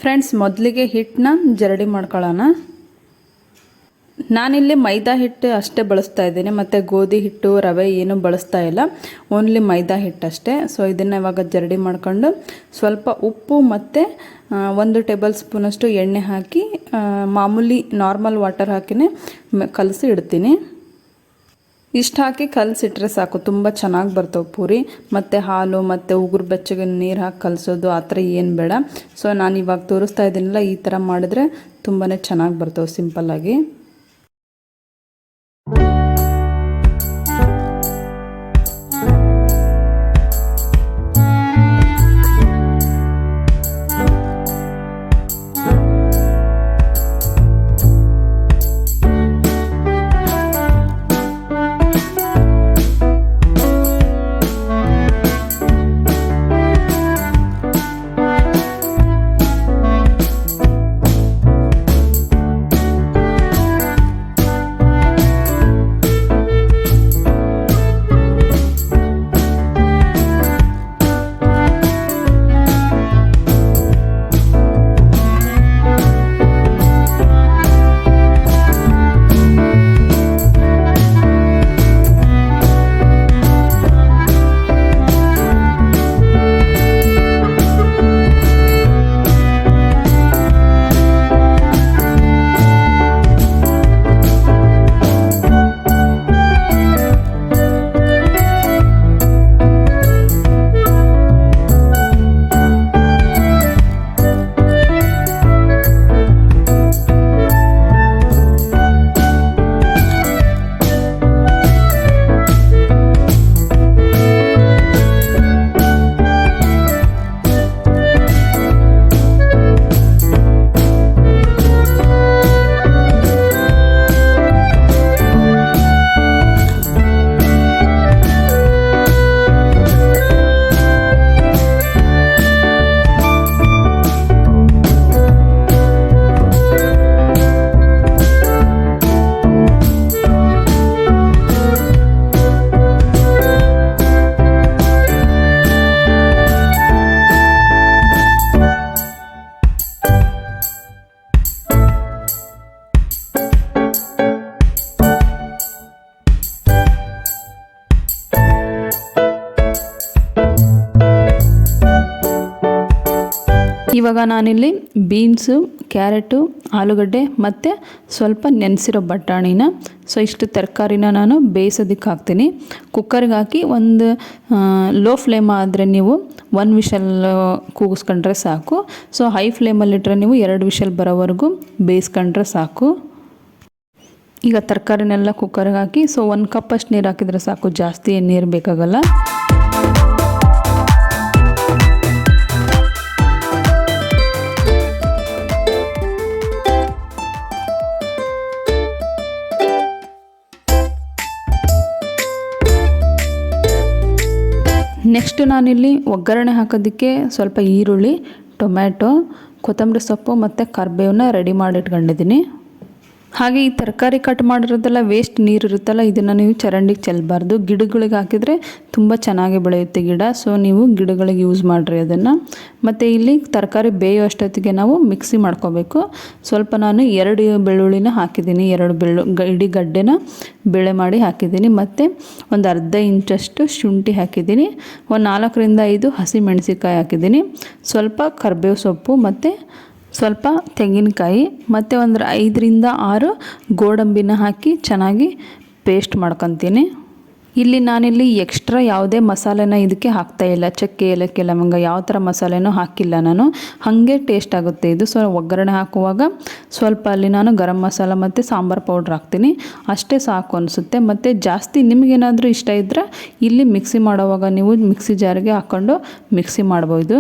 Friends, ಮೊದಲಿಗೆ ಹಿಟ್ಟನ್ನ ಜರಡಿ ಮಾಡ್ಕೊಳ್ಳೋಣ. ನಾನಿಲ್ಲಿ ಮೈದಾ ಹಿಟ್ಟು ಅಷ್ಟೇ ಬಳಸ್ತಾ ಇದ್ದೀನಿ, ಮತ್ತು ಗೋಧಿ ಹಿಟ್ಟು ರವೆ ಏನು ಬಳಸ್ತಾ ಇಲ್ಲ, ಓನ್ಲಿ ಮೈದಾ ಹಿಟ್ಟಷ್ಟೇ. ಸೊ ಇದನ್ನು ಇವಾಗ ಜರಡಿ ಮಾಡ್ಕೊಂಡು ಸ್ವಲ್ಪ ಉಪ್ಪು ಮತ್ತು 1 ಟೇಬಲ್ ಸ್ಪೂನಷ್ಟು ಎಣ್ಣೆ ಹಾಕಿ ಮಾಮೂಲಿ ನಾರ್ಮಲ್ ವಾಟರ್ ಹಾಕಿನೇ ಕಲಸಿ ಇಡ್ತೀನಿ. ಇಷ್ಟು ಹಾಕಿ ಕಲಸಿಟ್ರೆ ಸಾಕು, ತುಂಬ ಚೆನ್ನಾಗಿ ಬರ್ತವೆ ಪೂರಿ. ಮತ್ತು ಹಾಲು ಮತ್ತು ಉಗುರು ಬೆಚ್ಚಗೆ ನೀರು ಹಾಕಿ ಕಲಸೋದು ಆ ಥರ ಏನು ಬೇಡ. ಸೊ ನಾನು ಇವಾಗ ತೋರಿಸ್ತಾ ಇದ್ದೀನಲ್ಲ, ಈ ಥರ ಮಾಡಿದ್ರೆ ತುಂಬಾ ಚೆನ್ನಾಗಿ ಬರ್ತವೆ ಸಿಂಪಲ್ಲಾಗಿ. ಇವಾಗ ನಾನಿಲ್ಲಿ ಬೀನ್ಸು, ಕ್ಯಾರೆಟು, ಆಲೂಗಡ್ಡೆ ಮತ್ತು ಸ್ವಲ್ಪ ನೆನೆಸಿರೋ ಬಟಾಣಿನ, ಸೊ ಇಷ್ಟು ತರಕಾರಿನ ನಾನು ಬೇಯಿಸೋದಕ್ಕೆ ಹಾಕ್ತೀನಿ. ಕುಕ್ಕರ್ಗೆ ಹಾಕಿ ಒಂದು ಲೋ ಫ್ಲೇಮ್ ಆದರೆ ನೀವು 1 ವಿಷಲ್ ಕೂಗಿಸ್ಕೊಂಡ್ರೆ ಸಾಕು. ಸೊ ಹೈ ಫ್ಲೇಮಲ್ಲಿಟ್ಟರೆ ನೀವು 2 ವಿಷಲ್ ಬರೋವರೆಗೂ ಬೇಯಿಸ್ಕೊಂಡ್ರೆ ಸಾಕು. ಈಗ ತರಕಾರಿನೆಲ್ಲ ಕುಕ್ಕರ್ಗೆ ಹಾಕಿ ಸೊ 1 ಕಪ್ಪಷ್ಟು ನೀರು ಹಾಕಿದರೆ ಸಾಕು, ಜಾಸ್ತಿ ಏನು ನೀರು ಬೇಕಾಗಲ್ಲ. ನೆಕ್ಸ್ಟ್ ನಾನಿಲ್ಲಿ ಒಗ್ಗರಣೆ ಹಾಕೋದಕ್ಕೆ ಸ್ವಲ್ಪ ಈರುಳ್ಳಿ, ಟೊಮ್ಯಾಟೊ, ಕೊತ್ತಂಬರಿ ಸೊಪ್ಪು ಮತ್ತು ಕರಿಬೇವನ್ನ ರೆಡಿ ಮಾಡಿ ಇಟ್ಕೊಂಡಿದ್ದೀನಿ. ಹಾಗೆ ಈ ತರಕಾರಿ ಕಟ್ ಮಾಡಿರೋದೆಲ್ಲ ವೇಸ್ಟ್ ನೀರು ಇರುತ್ತಲ್ಲ, ಇದನ್ನು ನೀವು ಚರಂಡಿಗೆ ಚೆಲ್ಲಬಾರ್ದು. ಗಿಡಗಳಿಗೆ ಹಾಕಿದರೆ ತುಂಬ ಚೆನ್ನಾಗಿ ಬೆಳೆಯುತ್ತೆ ಗಿಡ. ಸೊ ನೀವು ಗಿಡಗಳಿಗೆ ಯೂಸ್ ಮಾಡಿರಿ ಅದನ್ನು. ಮತ್ತು ಇಲ್ಲಿ ತರಕಾರಿ ಬೇಯೋ ಅಷ್ಟೊತ್ತಿಗೆ ನಾವು ಮಿಕ್ಸಿ ಮಾಡ್ಕೋಬೇಕು. ಸ್ವಲ್ಪ ನಾನು 2 ಬೆಳ್ಳುಳ್ಳಿನ ಹಾಕಿದ್ದೀನಿ, 2 ಇಡೀ ಗಡ್ಡೆನ ಬೇಳೆ ಮಾಡಿ ಹಾಕಿದ್ದೀನಿ. ಮತ್ತು ಒಂದು ಅರ್ಧ ಇಂಚಷ್ಟು ಶುಂಠಿ ಹಾಕಿದ್ದೀನಿ, ಒಂದು 4ರಿಂದ 5 ಹಸಿ ಮೆಣಸಿನ್ಕಾಯಿ ಹಾಕಿದ್ದೀನಿ, ಸ್ವಲ್ಪ ಕರಿಬೇವು ಸೊಪ್ಪು ಮತ್ತು ಸ್ವಲ್ಪ ತೆಂಗಿನಕಾಯಿ ಮತ್ತು ಒಂದು 5ರಿಂದ 6 ಗೋಡಂಬಿನ ಹಾಕಿ ಚೆನ್ನಾಗಿ ಪೇಸ್ಟ್ ಮಾಡ್ಕೊತೀನಿ. ಇಲ್ಲಿ ನಾನಿಲ್ಲಿ ಎಕ್ಸ್ಟ್ರಾ ಯಾವುದೇ ಮಸಾಲೆನ ಇದಕ್ಕೆ ಹಾಕ್ತಾಯಿಲ್ಲ. ಚಕ್ಕೆ, ಏಲಕ್ಕಿ, ಲವಂಗ ಯಾವ ಥರ ಮಸಾಲೆನೂ ಹಾಕಿಲ್ಲ ನಾನು, ಹಾಗೆ ಟೇಸ್ಟ್ ಆಗುತ್ತೆ ಇದು. ಸೊ ಒಗ್ಗರಣೆ ಹಾಕುವಾಗ ಸ್ವಲ್ಪ ಅಲ್ಲಿ ನಾನು ಗರಂ ಮಸಾಲ ಮತ್ತು ಸಾಂಬಾರು ಪೌಡ್ರ್ ಹಾಕ್ತೀನಿ, ಅಷ್ಟೇ ಸಾಕು ಅನಿಸುತ್ತೆ. ಮತ್ತು ಜಾಸ್ತಿ ನಿಮಗೇನಾದರೂ ಇಷ್ಟ ಇದ್ದರೆ ಇಲ್ಲಿ ಮಿಕ್ಸಿ ಮಾಡೋವಾಗ ನೀವು ಮಿಕ್ಸಿ ಜಾರಿಗೆ ಹಾಕ್ಕೊಂಡು ಮಿಕ್ಸಿ ಮಾಡ್ಬೋದು.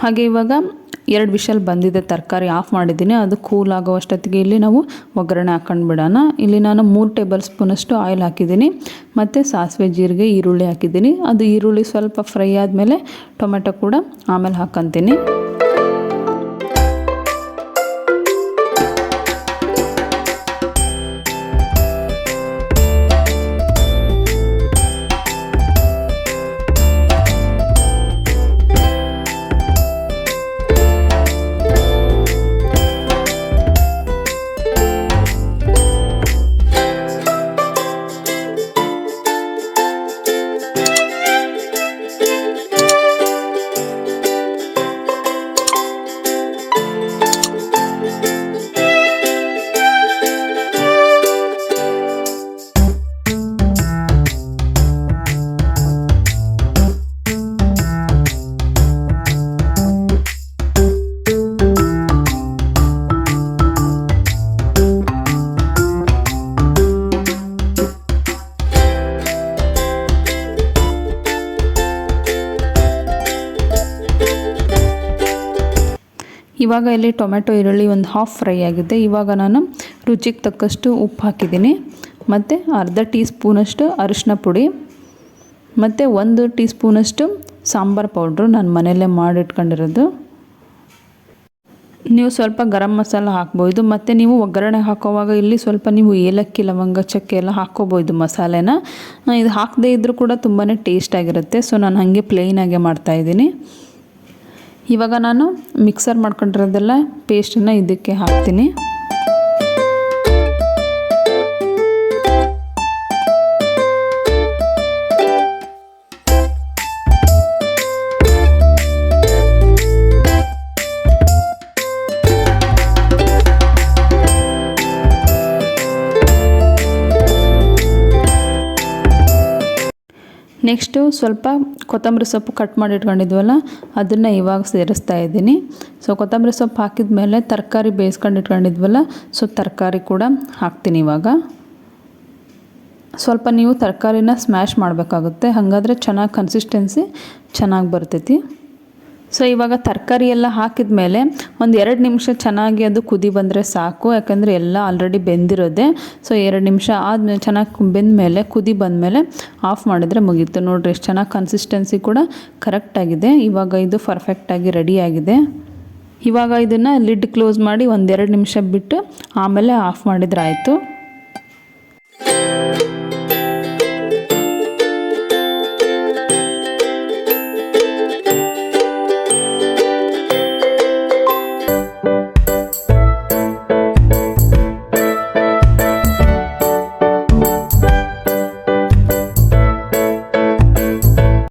ಹಾಗೆ ಇವಾಗ 2 ವಿಷಲ್ ಬಂದಿದೆ, ತರಕಾರಿ ಆಫ್ ಮಾಡಿದ್ದೀನಿ. ಅದು ಕೂಲ್ ಆಗೋ ಅಷ್ಟೊತ್ತಿಗೆ ಇಲ್ಲಿ ನಾವು ಒಗ್ಗರಣೆ ಹಾಕ್ಕೊಂಡು ಬಿಡೋಣ. ಇಲ್ಲಿ ನಾನು 3 ಟೇಬಲ್ ಸ್ಪೂನಷ್ಟು ಆಯಿಲ್ ಹಾಕಿದ್ದೀನಿ ಮತ್ತು ಸಾಸಿವೆ, ಜೀರಿಗೆ, ಈರುಳ್ಳಿ ಹಾಕಿದ್ದೀನಿ. ಅದು ಈರುಳ್ಳಿ ಸ್ವಲ್ಪ ಫ್ರೈ ಆದಮೇಲೆ ಟೊಮೆಟೊ ಕೂಡ ಆಮೇಲೆ ಹಾಕ್ಕೊತೀನಿ. ಇವಾಗ ಇಲ್ಲಿ ಟೊಮೆಟೊ ಈರುಳ್ಳಿ ಒಂದು ಹಾಫ್ ಫ್ರೈ ಆಗಿದೆ. ಇವಾಗ ನಾನು ರುಚಿಗೆ ತಕ್ಕಷ್ಟು ಉಪ್ಪು ಹಾಕಿದ್ದೀನಿ ಮತ್ತು ಅರ್ಧ ಟೀ ಸ್ಪೂನಷ್ಟು ಅರಿಶಿನ ಪುಡಿ ಮತ್ತು 1 ಟೀ ಸ್ಪೂನಷ್ಟು ಸಾಂಬಾರು ಪೌಡ್ರು ನಾನು ಮನೆಯಲ್ಲೇ ಮಾಡಿಟ್ಕೊಂಡಿರೋದು. ನೀವು ಸ್ವಲ್ಪ ಗರಂ ಮಸಾಲ ಹಾಕ್ಬೋದು ಮತ್ತು ನೀವು ಒಗ್ಗರಣೆ ಹಾಕೋವಾಗ ಇಲ್ಲಿ ಸ್ವಲ್ಪ ನೀವು ಏಲಕ್ಕಿ ಲವಂಗ ಚಕ್ಕೆ ಎಲ್ಲ ಹಾಕ್ಕೋಬೋದು ಮಸಾಲೆನ. ಇದು ಹಾಕದೇ ಇದ್ದರೂ ಕೂಡ ತುಂಬಾ ಟೇಸ್ಟ್ ಆಗಿರುತ್ತೆ. ಸೊ ನಾನು ಹಾಗೆ ಪ್ಲೇನಾಗೆ ಮಾಡ್ತಾಯಿದ್ದೀನಿ. ಇವಾಗ ನಾನು ಮಿಕ್ಸರ್ ಮಾಡ್ಕೊಂಡಿರೋದೆಲ್ಲ ಪೇಸ್ಟನ್ನು ಇದಕ್ಕೆ ಹಾಕ್ತೀನಿ. ನೆಕ್ಸ್ಟು ಸ್ವಲ್ಪ ಕೊತ್ತಂಬರಿ ಸೊಪ್ಪು ಕಟ್ ಮಾಡಿ ಇಟ್ಕೊಂಡಿದ್ವಲ್ಲ ಅದನ್ನು ಇವಾಗ ಸೇರಿಸ್ತಾ ಇದ್ದೀನಿ. ಸೊ ಕೊತ್ತಂಬರಿ ಸೊಪ್ಪು ಹಾಕಿದ ಮೇಲೆ ತರಕಾರಿ ಬೇಯಿಸ್ಕೊಂಡು ಇಟ್ಕೊಂಡಿದ್ವಲ್ಲ, ಸೊ ತರಕಾರಿ ಕೂಡ ಹಾಕ್ತೀನಿ ಇವಾಗ. ಸ್ವಲ್ಪ ನೀವು ತರಕಾರಿನ ಸ್ಮ್ಯಾಶ್ ಮಾಡಬೇಕಾಗುತ್ತೆ, ಹಾಗಾದರೆ ಚೆನ್ನಾಗಿ ಕನ್ಸಿಸ್ಟೆನ್ಸಿ ಚೆನ್ನಾಗಿ ಬರ್ತೈತಿ. ಸೊ ಇವಾಗ ತರಕಾರಿ ಎಲ್ಲ ಹಾಕಿದ ಮೇಲೆ ಒಂದು 2 ನಿಮಿಷ ಚೆನ್ನಾಗಿ ಅದು ಕುದಿ ಬಂದರೆ ಸಾಕು. ಯಾಕಂದರೆ ಎಲ್ಲ ಆಲ್ರೆಡಿ ಬೆಂದಿರೋದೆ. ಸೊ 2 ನಿಮಿಷ ಆದಮೇಲೆ ಚೆನ್ನಾಗಿ ಬೆಂದಮೇಲೆ ಕುದಿ ಬಂದಮೇಲೆ ಆಫ್ ಮಾಡಿದರೆ ಮುಗೀತು. ನೋಡಿರಿ ಎಷ್ಟು ಚೆನ್ನಾಗಿ ಕನ್ಸಿಸ್ಟೆನ್ಸಿ ಕೂಡ ಕರೆಕ್ಟಾಗಿದೆ. ಇವಾಗ ಇದು ಪರ್ಫೆಕ್ಟಾಗಿ ರೆಡಿಯಾಗಿದೆ. ಇವಾಗ ಇದನ್ನು ಲಿಡ್ ಕ್ಲೋಸ್ ಮಾಡಿ 1-2 ನಿಮಿಷ ಬಿಟ್ಟು ಆಮೇಲೆ ಆಫ್ ಮಾಡಿದ್ರೆ ಆಯಿತು.